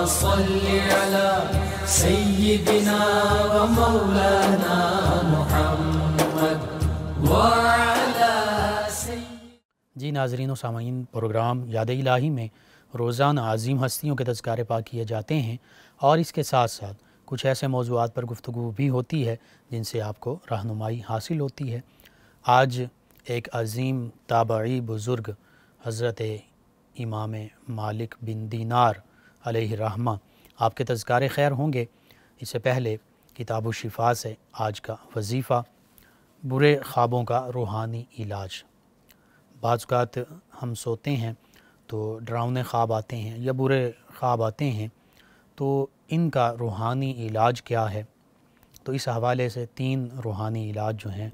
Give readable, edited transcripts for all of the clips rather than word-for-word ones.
صل على سيدنا ومولانا محمد وعلى جی ناظرین و سامعین، پروگرام یاد الہی میں روزانہ عظیم ہستیوں کے تذکارے پاک کیے جاتے ہیں اور اس کے ساتھ ساتھ کچھ ایسے موضوعات پر گفتگو بھی ہوتی ہے جن سے آپ کو رہنمائی حاصل ہوتی ہے۔ آج ایک عظیم تابعی بزرگ حضرت امام مالک بن دینار علیہ رحمہ آپ کے تذکارے خیر ہوں گے۔ اس سے پہلے کتاب الشفاء سے آج کا وظیفہ، برے خوابوں کا روحانی علاج۔ بعض اوقات ہم سوتے ہیں تو ڈراؤنے خواب آتے ہیں یا برے خواب آتے ہیں، تو ان کا روحانی علاج کیا ہے؟ تو اس حوالے سے 3 روحانی علاج جو ہیں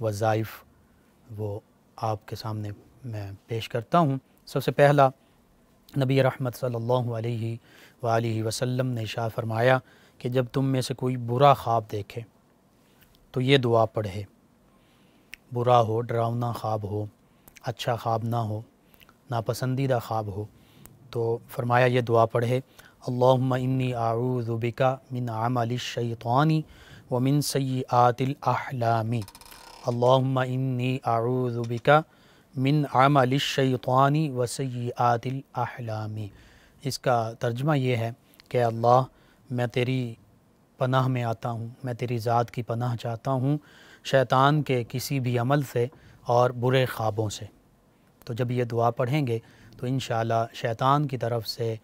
وظائف وہ آپ کے سامنے میں پیش کرتا ہوں۔ سب سے پہلا، نبی رحمت صلی اللہ علیہ وآلہ وسلم نے ارشاد فرمایا کہ جب تم میں سے کوئی برا خواب دیکھے تو یہ دعا پڑھے، برا ہو، ڈراؤنا خواب ہو، اچھا خواب نہ ہو، ناپسندیدہ خواب ہو، تو فرمایا یہ دعا پڑھے، اللہم انی اعوذ بک من عمل الشیطان ومن سیئات الاحلام، اللہم انی اعوذ بک من عمل الشیطان وسیئات الاحلام۔ اس کا ترجمہ یہ ہے کہ اللہ میں تیری پناہ میں آتا ہوں، میں تیری ذات کی پناہ چاہتا ہوں شیطان کے کسی بھی عمل سے اور برے خوابوں سے۔ تو جب یہ دعا پڑھیں گے تو انشاءاللہ شیطان کی طرف سے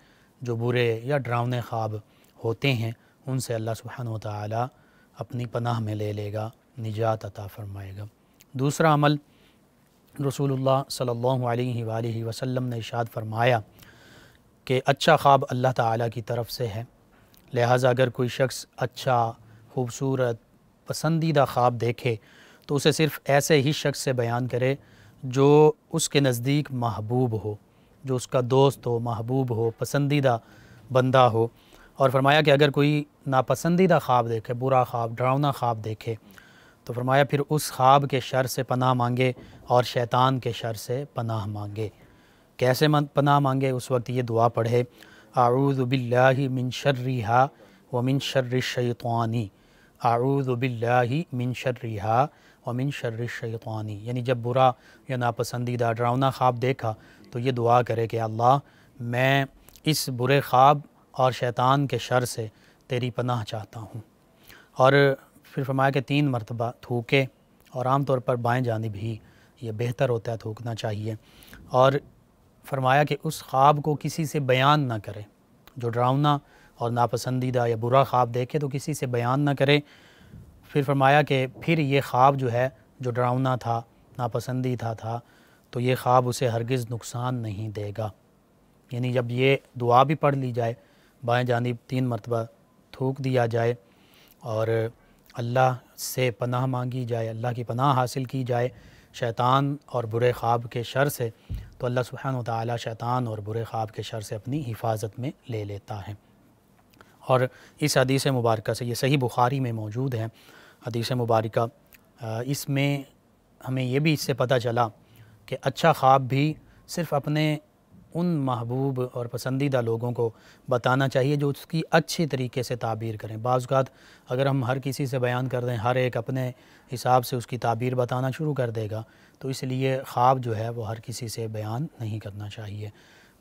جو برے یا ڈراؤنے خواب ہوتے ہیں ان سے اللہ سبحانہ وتعالی اپنی پناہ میں لے لے گا، نجات عطا فرمائے گا۔ دوسرا عمل، رسول اللہ صلی اللہ علیہ وآلہ وسلم نے ارشاد فرمایا کہ اچھا خواب اللہ تعالیٰ کی طرف سے ہے، لہٰذا اگر کوئی شخص اچھا، خوبصورت، پسندیدہ خواب دیکھے تو اسے صرف ایسے ہی شخص سے بیان کرے جو اس کے نزدیک محبوب ہو، جو اس کا دوست ہو، محبوب ہو، پسندیدہ بندہ ہو۔ اور فرمایا کہ اگر کوئی ناپسندیدہ خواب دیکھے، برا خواب، ڈراؤنا خواب دیکھے تو فرمایا پھر اس خواب کے شر سے پناہ مانگے اور شیطان کے شر سے پناہ مانگے۔ کیسے پناہ مانگے؟ اس وقت یہ دعا پڑھے، اعوذ باللہ من شرہا ومن شر الشیطان، اعوذ باللہ من شرہا ومن شر الشیطان، یعنی جب برا یا ناپسندیدہ ڈراؤنا خواب دیکھا تو یہ دعا کرے کہ اللہ میں اس برے خواب اور شیطان کے شر سے تیری پناہ چاہتا ہوں۔ اور پھر فرمایا کہ 3 مرتبہ تھوکے، اور عام طور پر بائیں جانب ہی یہ بہتر ہوتا ہے، تھوکنا چاہیے۔ اور فرمایا کہ اس خواب کو کسی سے بیان نہ کرے، جو ڈراؤنا اور ناپسندیدہ یا برا خواب دیکھے تو کسی سے بیان نہ کرے۔ پھر فرمایا کہ پھر یہ خواب جو ہے، جو ڈراؤنا تھا، ناپسندیدہ تھا، تو یہ خواب اسے ہرگز نقصان نہیں دے گا۔ یعنی جب یہ دعا بھی پڑھ لی جائے، بائیں جانب 3 مرتبہ تھوک دیا جائے اور اللہ سے پناہ مانگی جائے، اللہ کی پناہ حاصل کی جائے شیطان اور برے خواب کے شر سے، تو اللہ سبحانہ وتعالی شیطان اور برے خواب کے شر سے اپنی حفاظت میں لے لیتا ہے۔ اور اس حدیث مبارکہ سے، یہ صحیح بخاری میں موجود ہے حدیث مبارکہ، اس میں ہمیں یہ بھی اس سے پتہ چلا کہ اچھا خواب بھی صرف اپنے ان محبوب اور پسندیدہ لوگوں کو بتانا چاہیے جو اس کی اچھی طریقے سے تعبیر کریں۔ بعض اوقات اگر ہم ہر کسی سے بیان کر دیں، ہر ایک اپنے حساب سے اس کی تعبیر بتانا شروع کر دے گا، تو اس لیے خواب جو ہے وہ ہر کسی سے بیان نہیں کرنا چاہیے۔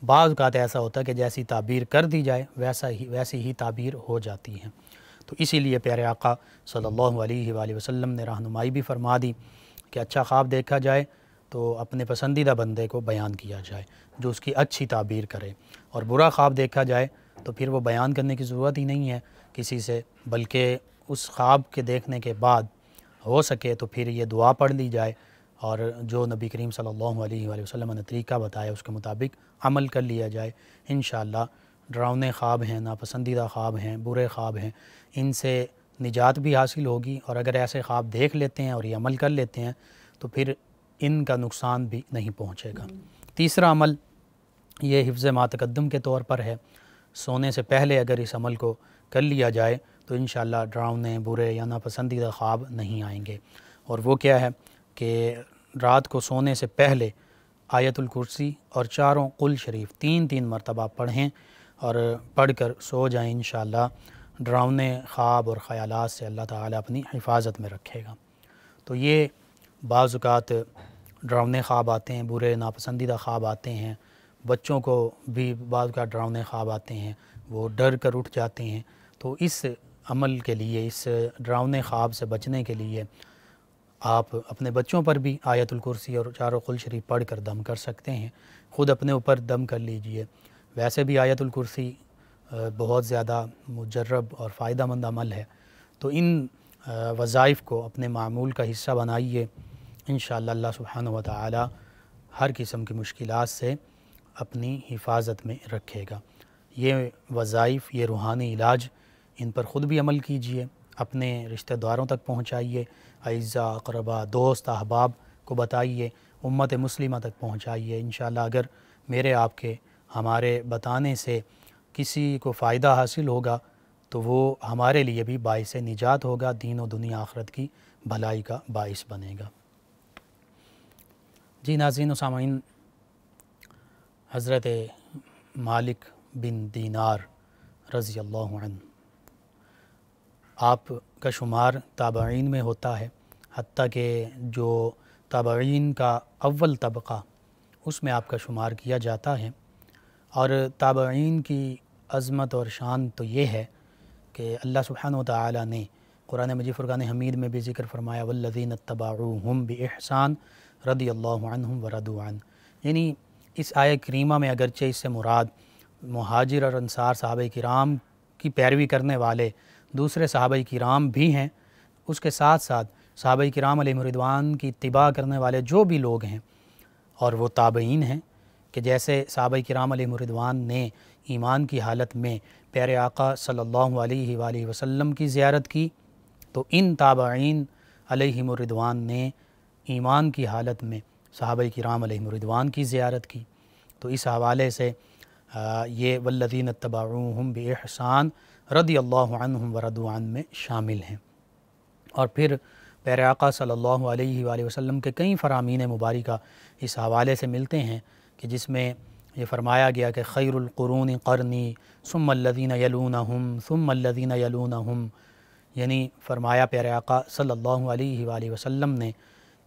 بعض اوقات ایسا ہوتا ہے کہ جیسی تعبیر کر دی جائے ویسی ہی تعبیر ہو جاتی ہے۔ تو اسی لیے پیارے آقا صلی اللہ علیہ وآلہ وسلم نے رہنمائی بھی فرما دی کہ اچھا خواب دیکھا جائے تو اپنے پسندیدہ بندے کو بیان کیا جائے جو اس کی اچھی تعبیر کرے، اور برا خواب دیکھا جائے تو پھر وہ بیان کرنے کی ضرورت ہی نہیں ہے کسی سے، بلکہ اس خواب کے دیکھنے کے بعد ہو سکے تو پھر یہ دعا پڑھ لی جائے اور جو نبی کریم صلی اللہ علیہ وآلہ وسلم نے طریقہ بتایا اس کے مطابق عمل کر لیا جائے۔ انشاءاللہ ڈراؤنے خواب ہیں، ناپسندیدہ خواب ہیں، برے خواب ہیں، ان سے نجات بھی حاصل ہوگی، اور اگر ایسے خواب دیکھ لیتے ہیں اور یہ عمل کر لیتے ہیں تو پھر ان کا نقصان بھی نہیں پہنچے گا۔ تیسرا عمل یہ حفظ ما تقدم کے طور پر ہے، سونے سے پہلے اگر اس عمل کو کر لیا جائے تو انشاءاللہ ڈراؤنے، برے یا ناپسندیدہ خواب نہیں آئیں گے۔ اور وہ کیا ہے کہ رات کو سونے سے پہلے آیت الکرسی اور 4 قل شریف 3 مرتبہ پڑھیں، اور پڑھ کر سو جائیں انشاءاللہ۔ ڈراؤنے خواب اور خیالات سے اللہ تعالیٰ اپنی حفاظت میں رکھے گا۔ تو یہ بعض اوقات ڈراؤنے خواب آتے ہیں، برے ناپسندیدہ خواب آتے ہیں، بچوں کو بھی بعض اوقات ڈراؤنے خواب آتے ہیں، وہ ڈر کر اٹھ جاتے ہیں۔ تو اس عمل کے لیے، اس ڈراؤنے خواب سے بچنے کے لیے آپ اپنے بچوں پر بھی آیت الکرسی اور چاروں قل شریف پڑھ کر دم کر سکتے ہیں، خود اپنے اوپر دم کر لیجئے۔ ویسے بھی آیت الکرسی بہت زیادہ مجرب اور فائدہ مند عمل ہے، تو ان وظائف کو اپنے معمول کا حصہ بنائیے، انشاءاللہ اللہ سبحانہ و تعالی ہر قسم کی مشکلات سے اپنی حفاظت میں رکھے گا۔ یہ وظائف، یہ روحانی علاج، ان پر خود بھی عمل کیجئے، اپنے رشتہ داروں تک پہنچائیے، اعزاء، اقرباء، دوست، احباب کو بتائیے، امت مسلمہ تک پہنچائیے۔ انشاءاللہ اگر میرے آپ کے، ہمارے بتانے سے کسی کو فائدہ حاصل ہوگا تو وہ ہمارے لیے بھی باعث نجات ہوگا، دین و دنیا آخرت کی بھلائی کا باعث بنے گا۔ جی ناظرین و سامعین، حضرت مالک بن دینار رضی اللہ عنہ، آپ کا شمار تابعین میں ہوتا ہے، حتیٰ کہ جو تابعین کا اول طبقہ اس میں آپ کا شمار کیا جاتا ہے۔ اور تابعین کی عظمت اور شان تو یہ ہے کہ اللہ سبحانہ و تعالی نے قرآن مجید فرقان حمید میں بھی ذکر فرمایا والذین اتبعوہم بإحسان رضی اللہ عنہم ورضوا عنہ، یعنی اس آیہ کریمہ میں اگرچہ اس سے مراد مہاجر اور انصار صحابہ کرام کی پیروی کرنے والے دوسرے صحابہ کرام بھی ہیں، اس کے ساتھ ساتھ صحابہ کرام علیہم رضوان کی اتباع کرنے والے جو بھی لوگ ہیں اور وہ تابعین ہیں، کہ جیسے صحابہ کرام علیہم رضوان نے ایمان کی حالت میں پیارے آقا صلی اللہ علیہ وآلہ وسلم کی زیارت کی، تو ان تابعین علیہم رضوان نے ایمان کی حالت میں صحابہ کرام علیہم رضوان کی زیارت کی۔ تو اس حوالے سے یہ والذین اتبعوہم بإحسان رضی اللہ عنہم ورضوا عنہ میں شامل ہیں۔ اور پھر پیارے آقا صلی اللہ علیہ وآلہ وسلم کے کئی فرامین مبارکہ اس حوالے سے ملتے ہیں کہ جس میں یہ فرمایا گیا کہ خیر القرون قرنی ثم الذین یلونہم ثم الذین یلونہم، یعنی فرمایا پیارے آقا صلی اللہ علیہ وآلہ وسلم نے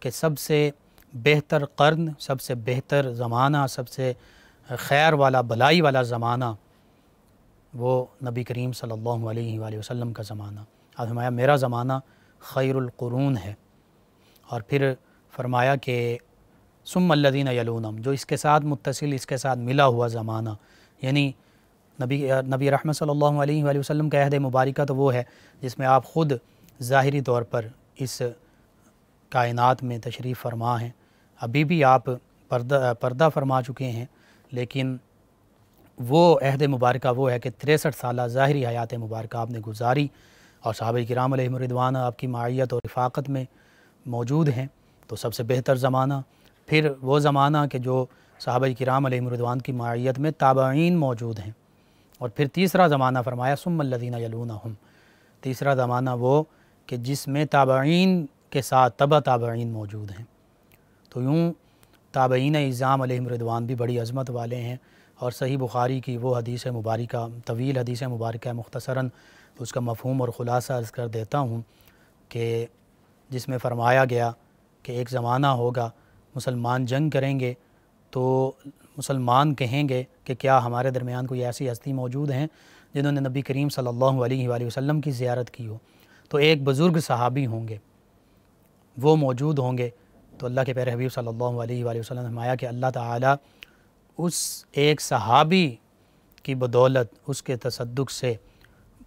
کہ سب سے بہتر قرن، سب سے بہتر زمانہ، سب سے خیر والا، بھلائی والا زمانہ وہ نبی کریم صلی اللہ علیہ وآلہ وسلم کا زمانہ۔ اب فرمایا میرا زمانہ خیر القرون ہے، اور پھر فرمایا کہ ثم الذین یلونہم، جو اس کے ساتھ متصل، اس کے ساتھ ملا ہوا زمانہ، یعنی نبی رحمت صلی اللہ علیہ وآلہ وسلم کا عہد مبارکہ تو وہ ہے جس میں آپ خود ظاہری طور پر اس کائنات میں تشریف فرما ہیں، ابھی بھی آپ پردہ فرما چکے ہیں، لیکن وہ عہد مبارکہ وہ ہے کہ 63 سالہ ظاہری حیات مبارکہ آپ نے گزاری، اور صحابہ کرام علیہم رضوان آپ کی معیت اور رفاقت میں موجود ہیں، تو سب سے بہتر زمانہ۔ پھر وہ زمانہ کہ جو صحابہ کرام علیہم رضوان کی معیت میں تابعین موجود ہیں، اور پھر تیسرا زمانہ فرمایا ثم الذین یلونہم، تیسرا زمانہ وہ کہ جس میں تابعین کے ساتھ تبع تابعین موجود ہیں۔ تو یوں تابعین اعظام علیہم رضوان بھی بڑی عظمت والے ہیں، اور صحیح بخاری کی وہ حدیث مبارکہ، طویل حدیث مبارکہ، مختصراً اس کا مفہوم اور خلاصہ عرض کر دیتا ہوں کہ جس میں فرمایا گیا کہ ایک زمانہ ہوگا مسلمان جنگ کریں گے تو مسلمان کہیں گے کہ کیا ہمارے درمیان کوئی ایسی ہستی موجود ہیں جنہوں نے نبی کریم صلی اللہ علیہ وآلہ وسلم کی زیارت کی ہو، تو ایک بزرگ صحابی ہوں گے، وہ موجود ہوں گے، تو اللہ کے پیارے حبیب صلی اللہ علیہ وآلہ وسلم نے فرمایا کہ اللہ تعالیٰ اس ایک صحابی کی بدولت، اس کے تصدق سے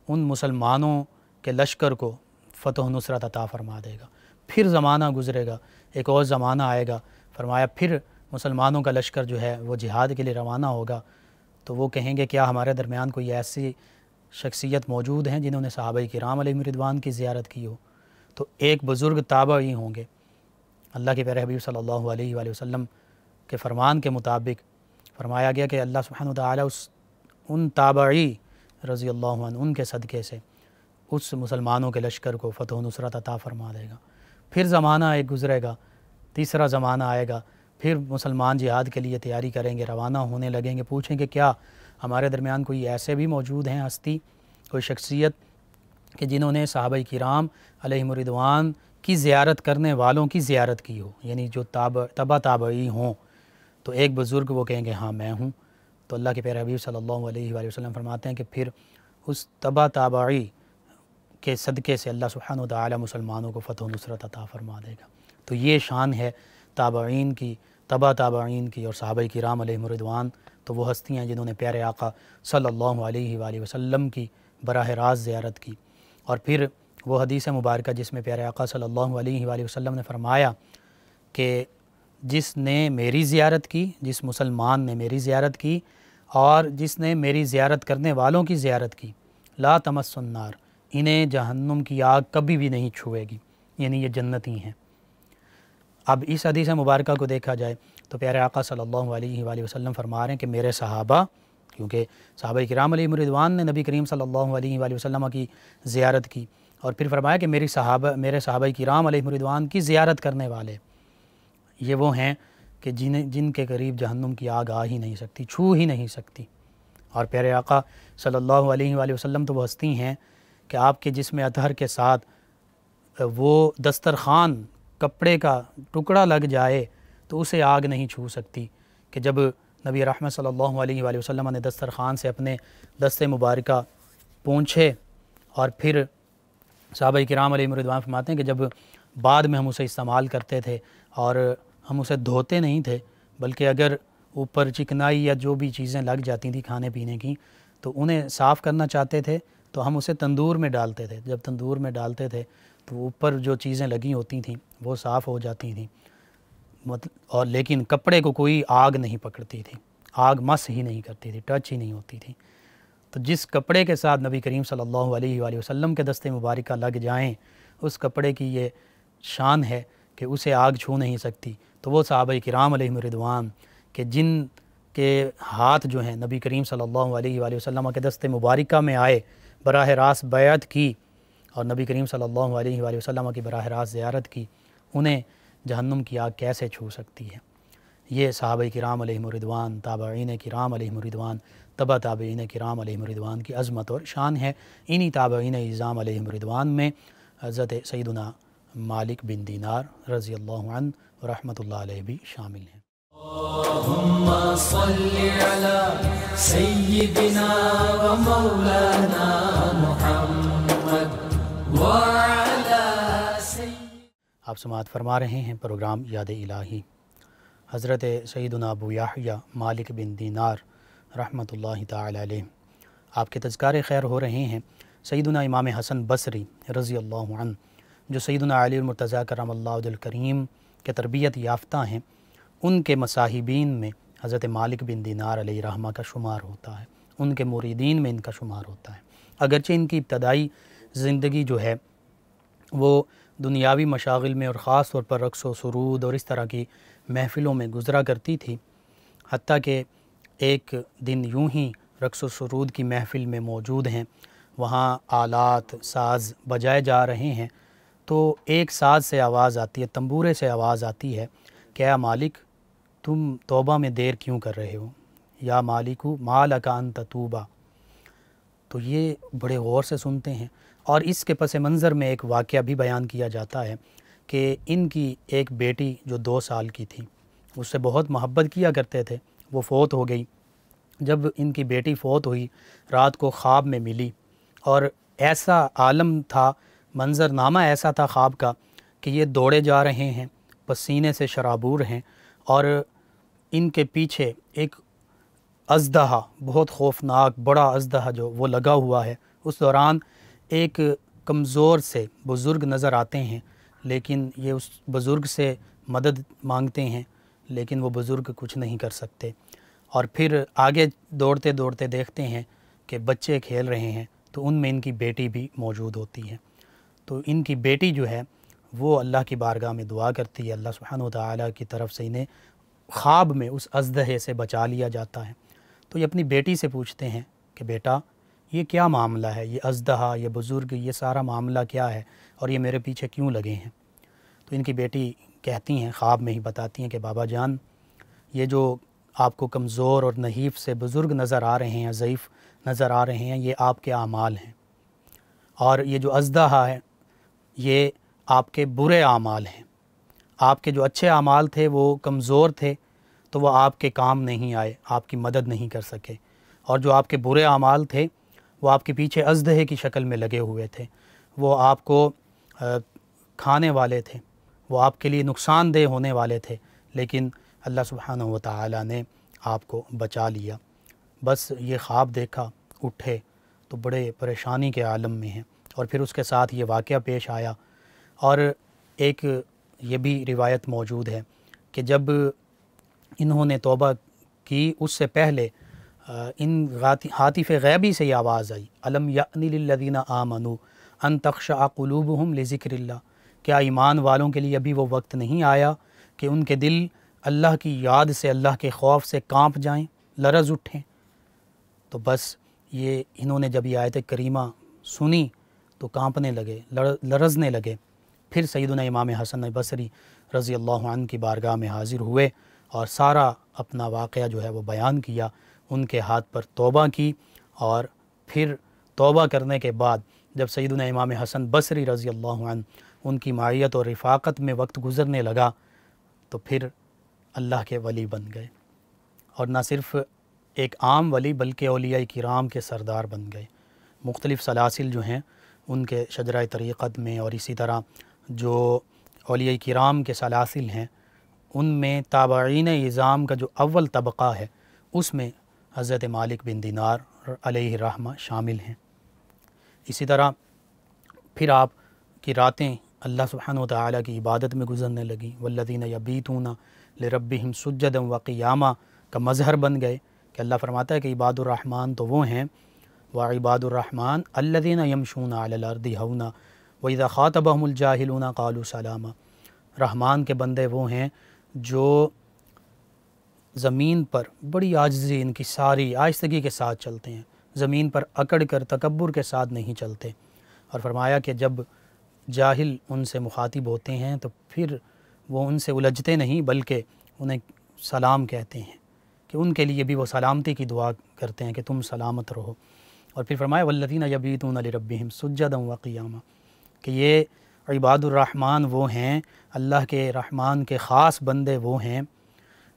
ان مسلمانوں کے لشکر کو فتح و نصرت عطا فرما دے گا۔ پھر زمانہ گزرے گا، ایک اور زمانہ آئے گا، فرمایا پھر مسلمانوں کا لشکر جو ہے وہ جہاد کے لیے روانہ ہوگا، تو وہ کہیں گے کیا ہمارے درمیان کوئی ایسی شخصیت موجود ہیں جنہوں نے صحابہ کرام علیہم رضوان کی زیارت کی ہو، تو ایک بزرگ تابعی ہوں گے۔ اللہ کے پیارے حبیب صلی اللہ علیہ وآلہ وسلم کے فرمان کے مطابق فرمایا گیا کہ اللہ سبحانہ وتعالیٰ ان تابعی رضی اللہ عنہ، ان کے صدقے سے اس مسلمانوں کے لشکر کو فتح و نصرت عطا فرما دے گا۔ پھر زمانہ ایک گزرے گا، تیسرا زمانہ آئے گا، پھر مسلمان جہاد کے لیے تیاری کریں گے، روانہ ہونے لگیں گے، پوچھیں کہ کیا ہمارے درمیان کوئی ایسے بھی موجود ہیں ہستی، کوئی شخصیت کہ جنہوں نے صحابہ کرام علیہم رضوان کی زیارت کرنے والوں کی زیارت کی ہو، یعنی جو تبع تابعی ہوں، تو ایک بزرگ وہ کہیں گے ہاں میں ہوں، تو اللہ کے پیارے حبیب صلی اللہ علیہ وآلہ وسلم فرماتے ہیں کہ پھر اس تبع تابعی کے صدقے سے اللہ سبحانہ و تعالی مسلمانوں کو فتح و نصرت عطا فرما دے گا۔ تو یہ شان ہے تابعین کی، تبع تابعین کی اور صحابہ کرام علیہم رضوان، تو وہ ہستیاں ہیں جنہوں نے پیارے آقا صلی اللہ علیہ وآلہ وسلم کی براہ راست زیارت کی۔ اور پھر وہ حدیث مبارکہ جس میں پیارے آقا صلی اللہ علیہ وآلہ وسلم نے فرمایا کہ جس نے میری زیارت کی، جس مسلمان نے میری زیارت کی اور جس نے میری زیارت کرنے والوں کی زیارت کی، لا تمس النار، انہیں جہنم کی آگ کبھی بھی نہیں چھوئے گی، یعنی یہ جنتی ہیں۔ اب اس حدیث مبارکہ کو دیکھا جائے تو پیارے آقا صلی اللہ علیہ وآلہ وسلم فرما رہے ہیں کہ میرے صحابہ، کیونکہ صحابہ کرام علیہم رضوان نے نبی کریم صلی اللہ علیہ وآلہ وسلم کی زیارت کی، اور پھر فرمایا کہ میرے صحابہ کرام علیہم رضوان کی زیارت کرنے والے یہ وہ ہیں کہ جن کے قریب جہنم کی آگ آ ہی نہیں سکتی، چھو ہی نہیں سکتی۔ اور پیارے آقا صلی اللہ علیہ وآلہ وسلم تو وہ ہستی ہیں کہ آپ کے جسم اطہر کے ساتھ وہ دسترخوان کپڑے کا ٹکڑا لگ جائے تو اسے آگ نہیں چھو سکتی، کہ جب نبی رحمت صلی اللہ علیہ وآلہ وسلم نے دسترخوان سے اپنے دست مبارکہ پونچھے، اور پھر صحابہ کرام علیہ رضوان فرماتے ہیں کہ جب بعد میں ہم اسے استعمال کرتے تھے اور ہم اسے دھوتے نہیں تھے، بلکہ اگر اوپر چکنائی یا جو بھی چیزیں لگ جاتی تھیں کھانے پینے کی تو انہیں صاف کرنا چاہتے تھے تو ہم اسے تندور میں ڈالتے تھے۔ جب تندور میں ڈالتے تھے تو اوپر جو چیزیں لگی ہوتی تھیں وہ صاف ہو جاتی تھیں، اور لیکن کپڑے کو کوئی آگ نہیں پکڑتی تھی، آگ مس ہی نہیں کرتی تھی، ٹچ ہی نہیں ہوتی تھی۔ تو جس کپڑے کے ساتھ نبی کریم صلی اللہ علیہ وآلہ وسلم کے دست مبارکہ لگ جائیں، اس کپڑے کی یہ شان ہے کہ اسے آگ چھو نہیں سکتی۔ تو وہ صحابہ کرام علیہم رضوان کہ جن کے ہاتھ جو ہیں نبی کریم صلی اللہ علیہ وآلہ وسلم کے دست مبارکہ میں آئے، براہ راست بیعت کی اور نبی کریم صلی اللہ علیہ وآلہ وسلم کی براہ راست زیارت کی، انہیں جہنم کی آگ کیسے چھو سکتی ہے؟ یہ صحابہ کرام علیہم رضوان، تابعین کرام علیہم رضوان، تبع تابعین کرام علیہم رضوان کی عظمت اور شان ہے۔ انہی تابعین اعظام علیہم رضوان میں حضرت سیدنا مالک بن دینار رضی اللہ عنہ رحمۃ اللہ علیہ بھی شامل ہیں۔ اللہم صلی علی سیدنا و مولانا محمد وعلی آپ سماعت فرما رہے ہیں پروگرام یاد الہی۔ حضرت سیدنا ابو یحییٰ مالک بن دینار رحمۃ اللہ تعالی علیہ، آپ کے تذکار خیر ہو رہے ہیں۔ سیدنا امام حسن بصری رضی اللہ عنہ جو سیدنا علی المرتضیٰ کرم اللہ وجہ الکریم کے تربیت یافتہ ہیں، ان کے مصاحبین میں حضرت مالک بن دینار علیہ رحمہ کا شمار ہوتا ہے، ان کے مریدین میں ان کا شمار ہوتا ہے۔ اگرچہ ان کی ابتدائی زندگی جو ہے وہ دنیاوی مشاغل میں اور خاص طور پر رقص و سرود اور اس طرح کی محفلوں میں گزرا کرتی تھی، حتیٰ کہ ایک دن یوں ہی رقص و سرود کی محفل میں موجود ہیں، وہاں آلات ساز بجائے جا رہے ہیں، تو ایک ساز سے آواز آتی ہے، تنبورے سے آواز آتی ہے کہ اے مالک تم توبہ میں دیر کیوں کر رہے ہو، یا مالکو ما لک ان تتوبا۔ تو یہ بڑے غور سے سنتے ہیں، اور اس کے پس منظر میں ایک واقعہ بھی بیان کیا جاتا ہے کہ ان کی ایک بیٹی جو 2 سال کی تھی، اس سے بہت محبت کیا کرتے تھے، وہ فوت ہو گئی۔ جب ان کی بیٹی فوت ہوئی، رات کو خواب میں ملی، اور ایسا عالم تھا، منظرنامہ ایسا تھا خواب کا کہ یہ دوڑے جا رہے ہیں، پسینے سے شرابور ہیں، اور ان کے پیچھے ایک اژدہا، بہت خوفناک بڑا اژدہا جو وہ لگا ہوا ہے۔ اس دوران ایک کمزور سے بزرگ نظر آتے ہیں، لیکن یہ اس بزرگ سے مدد مانگتے ہیں، لیکن وہ بزرگ کچھ نہیں کر سکتے۔ اور پھر آگے دوڑتے دوڑتے دیکھتے ہیں کہ بچے کھیل رہے ہیں، تو ان میں ان کی بیٹی بھی موجود ہوتی ہے۔ تو ان کی بیٹی جو ہے وہ اللہ کی بارگاہ میں دعا کرتی ہے، اللہ سبحانہ و تعالیٰ کی طرف سے انہیں خواب میں اس اژدہے سے بچا لیا جاتا ہے۔ تو یہ اپنی بیٹی سے پوچھتے ہیں کہ بیٹا یہ کیا معاملہ ہے، یہ اژدہا، یہ بزرگ، یہ سارا معاملہ کیا ہے، اور یہ میرے پیچھے کیوں لگے ہیں؟ تو ان کی بیٹی کہتی ہیں، خواب میں ہی بتاتی ہیں کہ بابا جان، یہ جو آپ کو کمزور اور نحیف سے بزرگ نظر آ رہے ہیں، ضعیف نظر آ رہے ہیں، یہ آپ کے اعمال ہیں۔ اور یہ جو اژدہا ہے یہ آپ کے برے اعمال ہیں۔ آپ کے جو اچھے اعمال تھے وہ کمزور تھے تو وہ آپ کے کام نہیں آئے، آپ کی مدد نہیں کر سکے، اور جو آپ کے برے اعمال تھے وہ آپ کے پیچھے اژدہے کی شکل میں لگے ہوئے تھے، وہ آپ کو کھانے والے تھے، وہ آپ کے لیے نقصان دہ ہونے والے تھے، لیکن اللہ سبحانہ و تعالیٰ نے آپ کو بچا لیا۔ بس یہ خواب دیکھا، اٹھے تو بڑے پریشانی کے عالم میں ہیں، اور پھر اس کے ساتھ یہ واقعہ پیش آیا۔ اور ایک یہ بھی روایت موجود ہے کہ جب انہوں نے توبہ کی اس سے پہلے ان ہاتف غیبی سے یہ آواز آئی، الم یأن للذین آمنوا ان تخشع قلوبہم لذکر اللہ، کیا ایمان والوں کے لیے ابھی وہ وقت نہیں آیا کہ ان کے دل اللہ کی یاد سے، اللہ کے خوف سے کانپ جائیں، لرز اٹھیں؟ تو بس یہ انہوں نے جب یہ آیت کریمہ سنی تو کانپنے لگے، لرزنے لگے۔ پھر سیدنا امام حسن بصری رضی اللہ عنہ کی بارگاہ میں حاضر ہوئے اور سارا اپنا واقعہ جو ہے وہ بیان کیا، ان کے ہاتھ پر توبہ کی، اور پھر توبہ کرنے کے بعد جب سیدنا امام حسن بصری رضی اللہ عنہ ان کی معیت اور رفاقت میں وقت گزرنے لگا تو پھر اللہ کے ولی بن گئے، اور نہ صرف ایک عام ولی بلکہ اولیاء کرام کے سردار بن گئے۔ مختلف سلاسل جو ہیں ان کے شجرہ طریقت میں، اور اسی طرح جو اولیاء کرام کے سلاسل ہیں ان میں تابعین اعظام کا جو اول طبقہ ہے اس میں حضرت مالک بن دینار علیہ الرحمہ شامل ہیں۔ اسی طرح پھر آپ کی راتیں اللہ سبحانہ و تعالیٰ کی عبادت میں گزرنے لگیں، والذین یبیتون لربہم سجدا وقیاما کا مظہر بن گئے کہ اللہ فرماتا ہے کہ عباد الرحمن تو وہ ہیں، وعباد الرحمن الذین یمشون علی الارض ہونا وَإِذَا خَاطَبَهُمُ الْجَاهِلُونَ قَالُوا سَلَامًا، رحمان کے بندے وہ ہیں جو زمین پر بڑی عاجزی، ان کی ساری آہستگی کے ساتھ چلتے ہیں، زمین پر اکڑ کر تکبر کے ساتھ نہیں چلتے۔ اور فرمایا کہ جب جاہل ان سے مخاطب ہوتے ہیں تو پھر وہ ان سے الجھتے نہیں بلکہ انہیں سلام کہتے ہیں، کہ ان کے لیے بھی وہ سلامتی کی دعا کرتے ہیں کہ تم سلامت رہو۔ اور پھر فرمایا والذین یبیتون لربہم سجدا وقیاما، کہ یہ عباد الرحمن وہ ہیں، اللہ کے رحمان کے خاص بندے وہ ہیں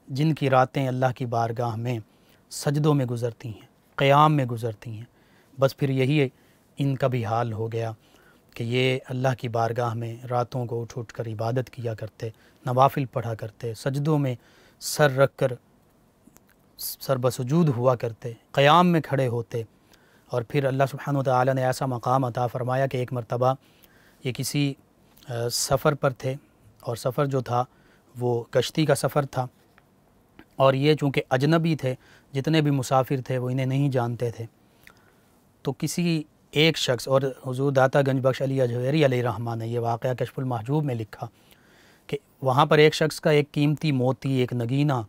جن کی راتیں اللہ کی بارگاہ میں سجدوں میں گزرتی ہیں، قیام میں گزرتی ہیں۔ بس پھر یہی ان کا بھی حال ہو گیا کہ یہ اللہ کی بارگاہ میں راتوں کو اٹھ اٹھ کر عبادت کیا کرتے، نوافل پڑھا کرتے، سجدوں میں سر رکھ کر سر بسجود ہوا کرتے، قیام میں کھڑے ہوتے۔ اور پھر اللہ سبحانہ و تعالیٰ نے ایسا مقام عطا فرمایا کہ ایک مرتبہ یہ کسی سفر پر تھے، اور سفر جو تھا وہ کشتی کا سفر تھا، اور یہ چونکہ اجنبی تھے، جتنے بھی مسافر تھے وہ انہیں نہیں جانتے تھے، تو کسی ایک شخص، اور حضور داتا گنج بخش علی اجویری علیہ الرحمہ نے یہ واقعہ کشف المحجوب میں لکھا کہ وہاں پر ایک شخص کا ایک قیمتی موتی، ایک نگینہ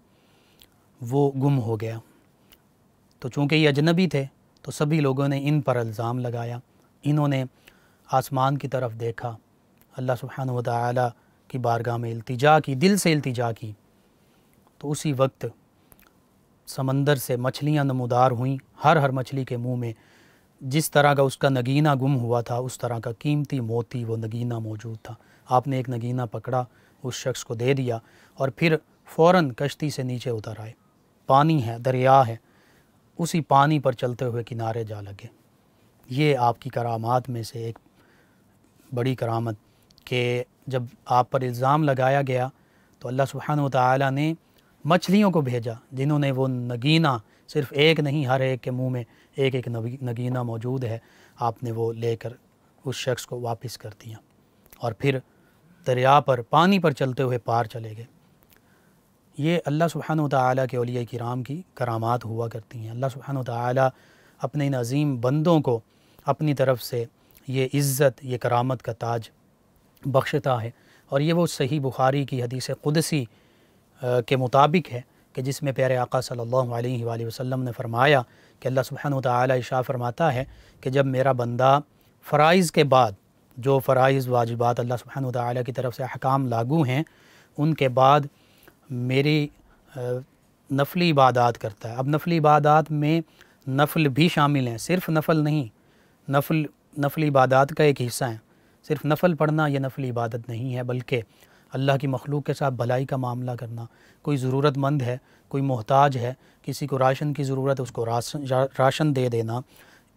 وہ گم ہو گیا۔ تو چونکہ یہ اجنبی تھے تو سبھی لوگوں نے ان پر الزام لگایا۔ انہوں نے آسمان کی طرف دیکھا، اللہ سبحانہ و تعالیٰ کی بارگاہ میں التجا کی، دل سے التجا کی، تو اسی وقت سمندر سے مچھلیاں نمودار ہوئیں، ہر مچھلی کے منہ میں جس طرح کا اس کا نگینہ گم ہوا تھا اس طرح کا قیمتی موتی وہ نگینہ موجود تھا۔ آپ نے ایک نگینہ پکڑا، اس شخص کو دے دیا، اور پھر فوراً کشتی سے نیچے اتر آئے۔ پانی ہے، دریا ہے، اسی پانی پر چلتے ہوئے کنارے جا لگے۔ یہ آپ کی کرامات میں سے ایک بڑی کرامت کہ جب آپ پر الزام لگایا گیا تو اللہ سبحانہ و تعالیٰ نے مچھلیوں کو بھیجا جنہوں نے وہ نگینہ، صرف ایک نہیں، ہر ایک کے منہ میں ایک ایک نگینہ موجود ہے، آپ نے وہ لے کر اس شخص کو واپس کر دیا، اور پھر دریا پر، پانی پر چلتے ہوئے پار چلے گئے۔ یہ اللہ سبحانہ و تعالیٰ کے اولیاء کرام کی کرامات ہوا کرتی ہیں۔ اللہ سبحانہ و تعالیٰ اپنے ان عظیم بندوں کو اپنی طرف سے یہ عزت، یہ کرامت کا تاج بخشتا ہے، اور یہ وہ صحیح بخاری کی حدیث قدسی کے مطابق ہے کہ جس میں پیارے آقا صلی اللہ علیہ وآلہ وسلم نے فرمایا کہ اللہ سبحانہ و تعالیٰ ارشاد فرماتا ہے کہ جب میرا بندہ فرائض کے بعد، جو فرائض واجبات اللہ سبحانہ و تعالیٰ کی طرف سے احکام لاگو ہیں، ان کے بعد میری نفلی عبادات کرتا ہے۔ اب نفلی عبادات میں نفل بھی شامل ہیں، صرف نفل نہیں، نفلی عبادات کا ایک حصہ ہیں۔ صرف نفل پڑھنا یہ نفلی عبادت نہیں ہے، بلکہ اللہ کی مخلوق کے ساتھ بھلائی کا معاملہ کرنا، کوئی ضرورت مند ہے، کوئی محتاج ہے، کسی کو راشن کی ضرورت ہے، اس کو راشن دے دینا،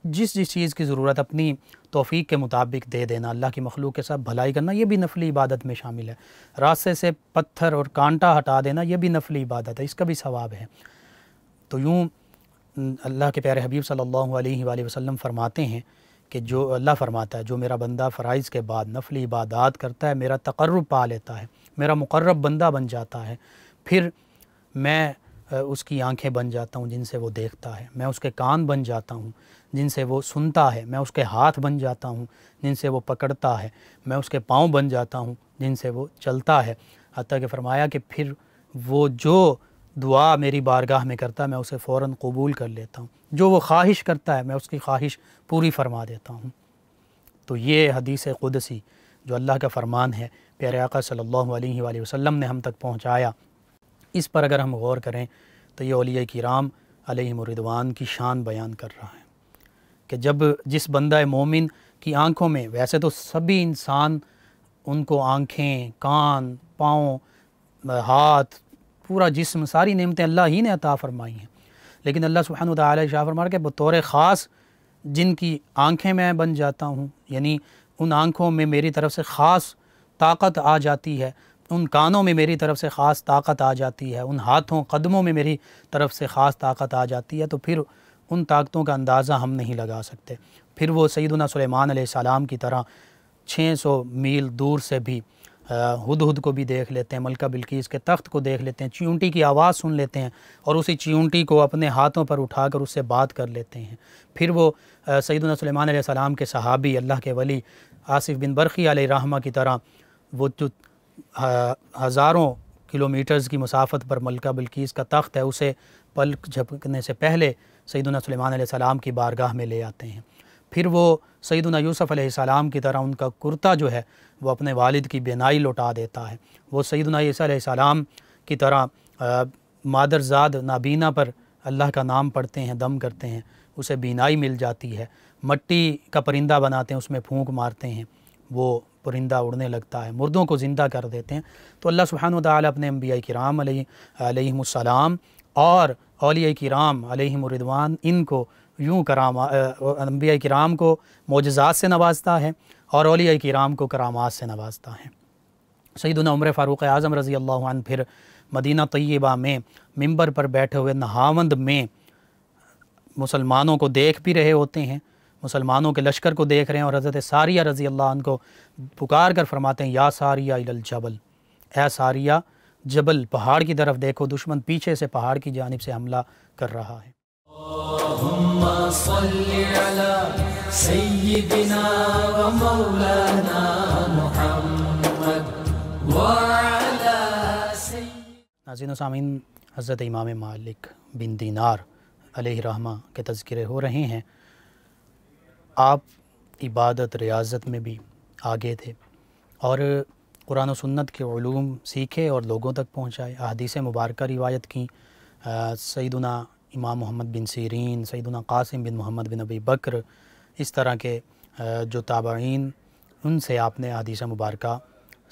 جس چیز کی ضرورت اپنی توفیق کے مطابق دے دینا، اللہ کی مخلوق کے ساتھ بھلائی کرنا، یہ بھی نفلی عبادت میں شامل ہے۔ راستے سے پتھر اور کانٹا ہٹا دینا، یہ بھی نفلی عبادت ہے، اس کا بھی ثواب ہے۔ تو یوں اللہ کے پیارے حبیب صلی اللہ علیہ وآلہ وسلم فرماتے ہیں کہ جو اللہ فرماتا ہے جو میرا بندہ فرائض کے بعد نفلی عبادات کرتا ہے، میرا تقرب پا لیتا ہے، میرا مقرب بندہ بن جاتا ہے، پھر میں اس کی آنکھیں بن جاتا ہوں جن سے وہ دیکھتا ہے، میں اس کے کان بن جاتا ہوں جن سے وہ سنتا ہے، میں اس کے ہاتھ بن جاتا ہوں جن سے وہ پکڑتا ہے، میں اس کے پاؤں بن جاتا ہوں جن سے وہ چلتا ہے۔ حتیٰ کہ فرمایا کہ پھر وہ جو دعا میری بارگاہ میں کرتا ہے میں اسے فوراً قبول کر لیتا ہوں، جو وہ خواہش کرتا ہے میں اس کی خواہش پوری فرما دیتا ہوں۔ تو یہ حدیث قدسی جو اللہ کا فرمان ہے، پیارے آقا صلی اللہ علیہ وآلہ وسلم نے ہم تک پہنچایا، اس پر اگر ہم غور کریں تو یہ اولیاء کرام علیہم الرضوان کی شان بیان کر رہا ہے کہ جس بندہ مومن کی آنکھوں میں، ویسے تو سبھی انسان ان کو آنکھیں، کان، پاؤں، ہاتھ، پورا جسم، ساری نعمتیں اللہ ہی نے عطا فرمائی ہیں، لیکن اللہ سبحانہ وتعالی شاہ فرما کہ بطور خاص جن کی آنکھیں میں بن جاتا ہوں، یعنی ان آنکھوں میں میری طرف سے خاص طاقت آ جاتی ہے، ان کانوں میں میری طرف سے خاص طاقت آ جاتی ہے، ان ہاتھوں قدموں میں میری طرف سے خاص طاقت آ جاتی ہے، تو پھر ان طاقتوں کا اندازہ ہم نہیں لگا سکتے۔ پھر وہ سیدنا سلیمان علیہ السلام کی طرح 600 میل دور سے بھی ہدہد کو بھی دیکھ لیتے ہیں، ملکہ بلقیس کے تخت کو دیکھ لیتے ہیں، چیونٹی کی آواز سن لیتے ہیں اور اسی چیونٹی کو اپنے ہاتھوں پر اٹھا کر اس سے بات کر لیتے ہیں۔ پھر وہ سیدنا سلیمان علیہ السلام کے صحابی، اللہ کے ولی آصف بن برقی علیہ رحمہ کی طرح، وہ جو ہزاروں کلومیٹرز کی مسافت پر ملکہ بلقیس کا تخت ہے، اسے پلک جھپکنے سے پہلے سیدنا سلیمان علیہ السلام کی بارگاہ میں لے آتے ہیں۔ پھر وہ سیدنا یوسف علیہ السلام کی طرح ان کا کرتا جو ہے وہ اپنے والد کی بینائی لوٹا دیتا ہے۔ وہ سیدنا عیسیٰ علیہ السلام کی طرح مادرزاد نابینا پر اللہ کا نام پڑھتے ہیں، دم کرتے ہیں، اسے بینائی مل جاتی ہے۔ مٹی کا پرندہ بناتے ہیں، اس میں پھونک مارتے ہیں، وہ پرندہ اڑنے لگتا ہے، مردوں کو زندہ کر دیتے ہیں۔ تو اللہ سبحانہ وتعالی اپنے انبیاء کرام علیہم السلام اور اولیاء کرام علیہم الرضوان ان کو یوں انبیاء کرام کو معجزات سے نوازتا ہے اور اولیاء کرام کو کرامات سے نوازتا ہے۔ سیدنا عمر فاروق اعظم رضی اللہ عنہ پھر مدینہ طیبہ میں ممبر پر بیٹھے ہوئے نہاوند میں مسلمانوں کو دیکھ بھی رہے ہوتے ہیں، مسلمانوں کے لشکر کو دیکھ رہے ہیں، اور حضرت ساریہ رضی اللہ عنہ کو پکار کر فرماتے ہیں یا ساریہ الی الجبل، اے ساریہ جبل پہاڑ کی طرف دیکھو، دشمن پیچھے سے پہاڑ کی جانب سے حملہ کر رہا ہے۔ اللہم صلی علی سیدنا و مولانا محمد وعلی سیدنا۔ ناظرین و سامعین، حضرت امام مالک بن دینار علیہ رحمہ کے تذکرے ہو رہے ہیں۔ آپ عبادت ریاضت میں بھی آگے تھے اور قرآن و سنت کے علوم سیکھے اور لوگوں تک پہنچائے، احادیث مبارکہ روایت کی۔ سیدنا امام محمد بن سیرین، سیدنا قاسم بن محمد بن ابی بکر، اس طرح کے جو تابعین، ان سے آپ نے احادیث مبارکہ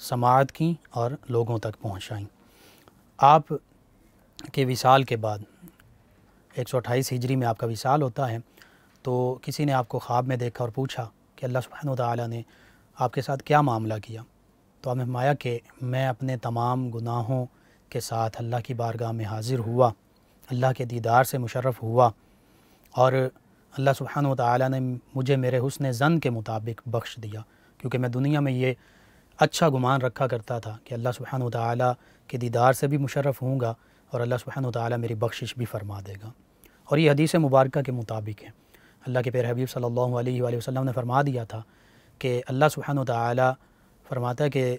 سماعت کی اور لوگوں تک پہنچائیں۔ آپ کے وصال کے بعد 128 ہجری میں آپ کا وصال ہوتا ہے، تو کسی نے آپ کو خواب میں دیکھا اور پوچھا کہ اللہ سبحانہ وتعالی نے آپ کے ساتھ کیا معاملہ کیا؟ تو آپ نے فرمایا کہ میں اپنے تمام گناہوں کے ساتھ اللہ کی بارگاہ میں حاضر ہوا، اللہ کے دیدار سے مشرف ہوا، اور اللہ سبحانہ وتعالی نے مجھے میرے حسن ظن کے مطابق بخش دیا، کیونکہ میں دنیا میں یہ اچھا گمان رکھا کرتا تھا کہ اللہ سبحانہ وتعالی کے دیدار سے بھی مشرف ہوں گا اور اللہ سبحانہ وتعالی میری بخشش بھی فرما دے گا۔ اور یہ حدیث مبارکہ کے مطابق ہے۔ اللہ کے پیارے حبیب صلی اللہ علیہ وآلہ وسلم نے فرما دیا تھا کہ اللہ سبحانہ وتعالی فرماتا ہے کہ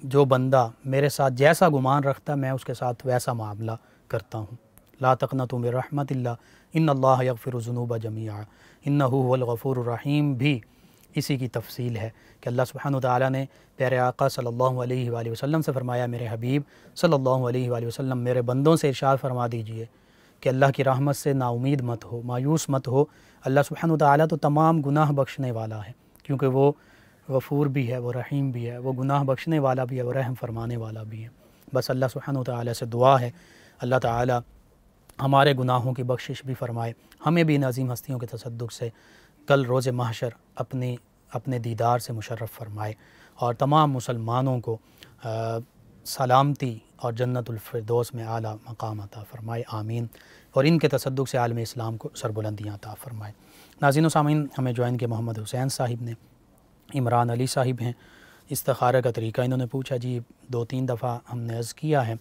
جو بندہ میرے ساتھ جیسا گمان رکھتا ہے میں اس کے ساتھ ویسا معاملہ کرتا ہوں۔ لا تقنطوا من رحمت اللہ ان اللہ یغفر الذنوب جميعا انہ هو الغفور الرحیم بھی اسی کی تفصیل ہے کہ اللہ سبحانہ وتعالی نے پیارے آقا صلی اللہ علیہ وآلہ وسلم سے فرمایا، میرے حبیب صلی اللہ علیہ وآلہ وسلم میرے بندوں سے ارشاد فرما دیجئے کہ اللہ کی رحمت سے نا امید مت ہو، مایوس مت ہو۔ اللہ سبحانہ وتعالی تو تمام گناہ بخشنے والا ہے، کیونکہ وہ غفور بھی ہے، وہ رحیم بھی ہے، وہ گناہ بخشنے والا بھی ہے، وہ رحم فرمانے والا بھی ہے۔ بس اللہ سبحانہ وتعالی سے دعا ہے اللہ تعالی ہمارے گناہوں کی بخشش بھی فرمائے، ہمیں بھی ان عظیم ہستیوں کے تصدق سے کل روز محشر اپنے دیدار سے مشرف فرمائے، اور تمام مسلمانوں کو سلامتی اور جنت الفردوس میں اعلیٰ مقام عطا فرمائے، آمین، اور ان کے تصدق سے عالم اسلام کو سربلندیاں عطا فرمائے۔ ناظرین و سامعین، ہمیں جوائن کے محمد حسین صاحب نے، عمران علی صاحب ہیں، استخارہ کا طریقہ انہوں نے پوچھا جی 2-3 دفعہ ہم نے عرض کیا ہے،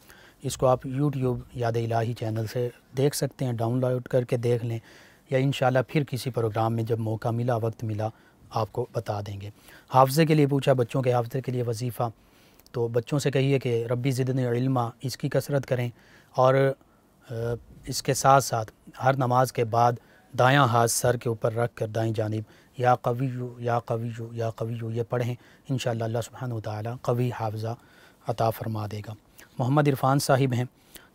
اس کو آپ یوٹیوب یاد الہی چینل سے دیکھ سکتے ہیں، ڈاؤن لوڈ کر کے دیکھ لیں، یا انشاءاللہ پھر کسی پروگرام میں جب موقع ملا، وقت ملا، آپ کو بتا دیں گے۔ حافظے کے لیے پوچھا، بچوں کے حافظے کے لیے وظیفہ، تو بچوں سے کہیے کہ ربی زدنی علما، اس کی کثرت کریں، اور اس کے ساتھ ساتھ ہر نماز کے بعد دایاں ہاتھ سر کے اوپر رکھ کر دائیں جانب یا قویو یا قویو یا قویو یہ پڑھیں، انشاءاللہ اللہ سبحانہ وتعالی قوی حافظہ عطا فرما دے گا۔ محمد عرفان صاحب ہیں،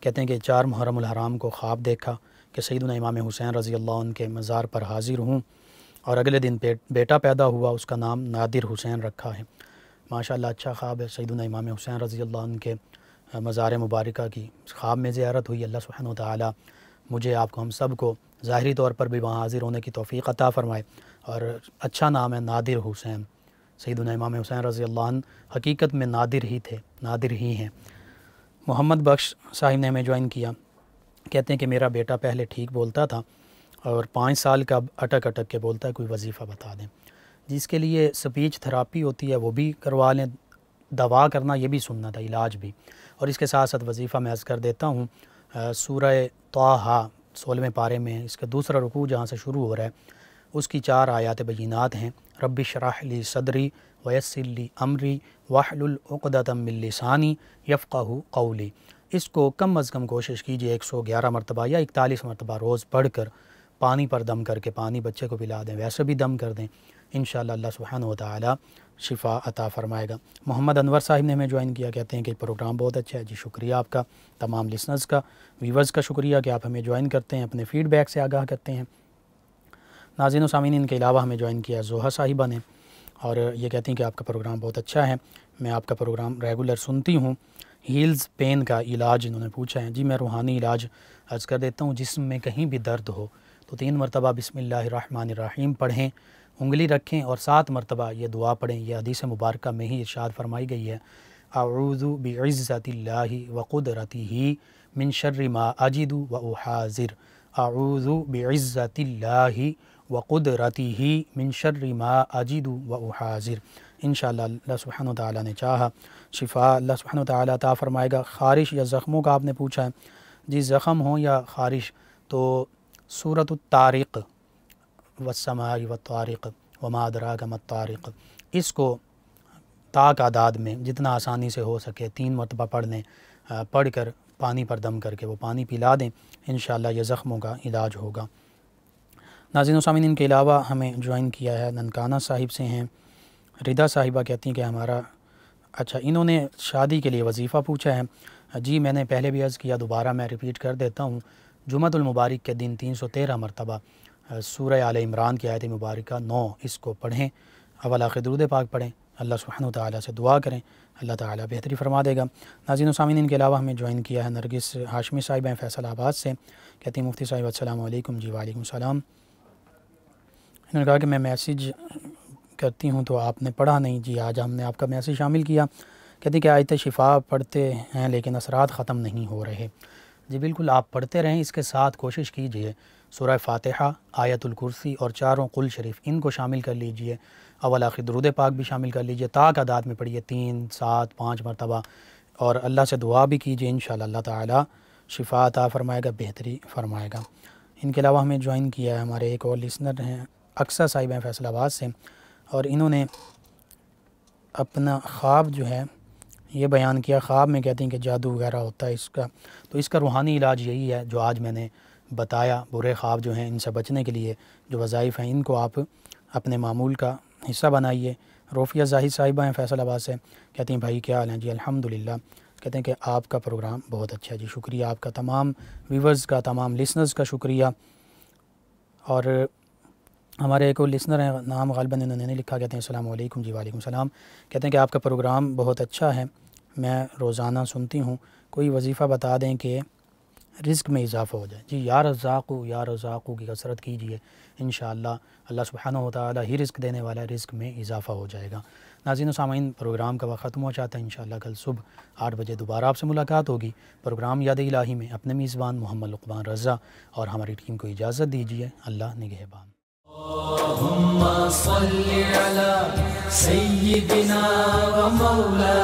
کہتے ہیں کہ 4 محرم الحرام کو خواب دیکھا کہ سیدنا امام حسین رضی اللہ عنہ کے مزار پر حاضر ہوں، اور اگلے دن بیٹا پیدا ہوا، اس کا نام نادر حسین رکھا ہے۔ ماشاءاللہ اچھا خواب ہے، سیدنا امام حسین رضی اللہ عنہ کے مزار مبارکہ کی خواب میں زیارت ہوئی۔ اللہ سبحانہ وتعالی مجھے، آپ کو، ہم سب کو ظاہری طور پر بھی وہاں حاضر ہونے کی توفیق عطا فرمائے، اور اچھا نام ہے نادر حسین۔ سیدنا امام حسین رضی اللہ عنہ حقیقت میں نادر ہی تھے، نادر ہی ہیں۔ محمد بخش صاحب نے ہمیں جوائن کیا، کہتے ہیں کہ میرا بیٹا پہلے ٹھیک بولتا تھا اور 5 سال کا اٹک اٹک کے بولتا ہے، کوئی وظیفہ بتا دیں۔ جس کے لیے سپیچ تھراپی ہوتی ہے وہ بھی کروا لیں، دوا کرنا یہ بھی سنت ہے، علاج بھی، اور اس کے ساتھ ساتھ وظیفہ میں عرض کر دیتا ہوں، سورہ طٰہٰ 16ویں پارے میں اس کا دوسرا رکوع جہاں سے شروع ہو رہا ہے، اس کی 4 آیات بینات ہیں، رب اشرح لی صدری ویسر لی امری واحلل عقدۃ من لسانی یفقہوا قولی۔ اس کو کم از کم کوشش کیجیے 111 مرتبہ یا 41 مرتبہ روز پڑھ کر، پانی پر دم کر کے، پانی بچے کو پلا دیں، ویسے بھی دم کر دیں، انشاءاللہ اللہ سبحانہ وتعالی شفا عطا فرمائے گا۔ محمد انور صاحب نے ہمیں جوائن کیا، کہتے ہیں کہ پروگرام بہت اچھا ہے، جی شکریہ آپ کا، تمام لسنرز کا، ویورز کا شکریہ کہ آپ ہمیں جوائن کرتے ہیں، اپنے فیڈ بیک سے آگاہ کرتے ہیں۔ ناظرین و سامعین، ان کے علاوہ ہمیں جوائن کیا زوہا صاحبہ نے، اور یہ کہتی ہیں کہ آپ کا پروگرام بہت اچھا ہے، میں آپ کا پروگرام ریگولر سنتی ہوں۔ ہیلز پین کا علاج انہوں نے پوچھا ہے، جی میں روحانی علاج عرض کر دیتا ہوں، جسم میں کہیں بھی درد ہو تو 3 مرتبہ بسم اللہ الرحمن الرحیم پڑھیں، انگلی رکھیں اور 7 مرتبہ یہ دعا پڑھیں۔ یہ حدیث مبارکہ میں ہی ارشاد فرمائی گئی ہے، اعوذ بعزت اللہ وقدرتہ من شر ما اجد واحاذر، اعوذ بعزت اللہ وقدرتہ من شر ما اجد واحاذر۔ انشاءاللہ اللہ سبحانہ وتعالی نے چاہا شفا اللہ سبحانہ وتعالی عطا فرمائے گا۔ خارش یا زخموں کا آپ نے پوچھا ہے، جی زخم ہوں یا خارش تو سورۃ الطارق والسماء والطارق وما ادراک ما الطارق، اس کو طاق اعداد میں جتنا آسانی سے ہو سکے 3 مرتبہ پڑھ لیں، پڑھ کر پانی پر دم کر کے وہ پانی پلا دیں، انشاءاللہ یہ زخموں کا علاج ہوگا۔ ناظرین و سامعین، ان کے علاوہ ہمیں جوائن کیا ہے ننکانہ صاحب سے ہیں، ردا صاحبہ کہتی ہیں کہ ہمارا، اچھا انہوں نے شادی کے لیے وظیفہ پوچھا ہے، جی میں نے پہلے بھی عرض کیا، دوبارہ میں ریپیٹ کر دیتا ہوں، جمعۃ المبارک کے دن 313 مرتبہ سورہ آل عمران کی آیت مبارکہ 9 اس کو پڑھیں، اول آخر درود پاک پڑھیں، اللہ سبحانہ وتعالی سے دعا کریں، اللہ تعالی بہتری فرما دے گا۔ ناظرین و سامعین، ان کے علاوہ ہمیں جوائن کیا ہے نرگس ہاشمی صاحب ہیں فیصل آباد سے، کہتی ہیں مفتی صاحب السلام علیکم، جی وعلیکم السلام۔ انہوں نے کہا کہ میں میسیج کرتی ہوں تو آپ نے پڑھا نہیں، جی آج ہم نے آپ کا میسیج شامل کیا۔ کہتی کہ آیت شفا پڑھتے ہیں لیکن اثرات ختم نہیں ہو رہے۔ جی بالکل، آپ پڑھتے رہیں، اس کے ساتھ کوشش کیجئے سورہ فاتحہ، آیت الکرسی اور 4 قل شریف ان کو شامل کر لیجئے، اول آخر درود پاک بھی شامل کر لیجئے، طاق اعداد میں پڑھیے 3، 7، 5 مرتبہ، اور اللہ سے دعا بھی کیجئے، انشاءاللہ اللہ تعالی شفا عطا فرمائے گا، بہتری فرمائے گا۔ ان کے علاوہ ہمیں جوائن کیا ہے ہمارے ایک اور لسنر ہیں، اقصیٰ صاحب ہیں فیصل آباد سے، اور انہوں نے اپنا خواب جو ہے یہ بیان کیا، خواب میں کہتے ہیں کہ جادو وغیرہ ہوتا ہے اس کا، تو اس کا روحانی علاج یہی ہے جو آج میں نے بتایا۔ برے خواب جو ہیں ان سے بچنے کے لیے جو وظائف ہیں ان کو آپ اپنے معمول کا حصہ بنائیے۔ روفیہ زاہد صاحبہ ہیں فیصل آباد سے، کہتے ہیں بھائی کیا حال ہیں جی الحمدللہ، کہتے ہیں کہ آپ کا پروگرام بہت اچھا ہے جی، شکریہ آپ کا، تمام ویورز کا، تمام لسنرز کا شکریہ۔ اور ہمارے ایک اور لسنر ہیں، نام غالباً انہوں نے نہیں لکھا، کہتے ہیں السلام علیکم جی وعلیکم السلام، کہتے ہیں کہ آپ کا پروگرام بہت اچھا ہے، میں روزانہ سنتی ہوں، کوئی وظیفہ بتا دیں کہ رزق میں اضافہ ہو جائے۔ جی یا رزاقو کی کثرت کیجیے، انشاءاللہ اللہ سبحانہ و تعالی ہی رزق دینے والا ہے، رزق میں اضافہ ہو جائے گا۔ ناظرین و سامعین، پروگرام کا وقت ختم ہو جاتا ہے، انشاءاللہ کل صبح 8 بجے دوبارہ آپ سے ملاقات ہوگی۔ پروگرام یاد الہی میں اپنے میزبان محمد لقمان رضا اور ہماری ٹیم کو اجازت دیجیے، اللہ نگہبان۔ اللهم صل على سيدنا ومولانا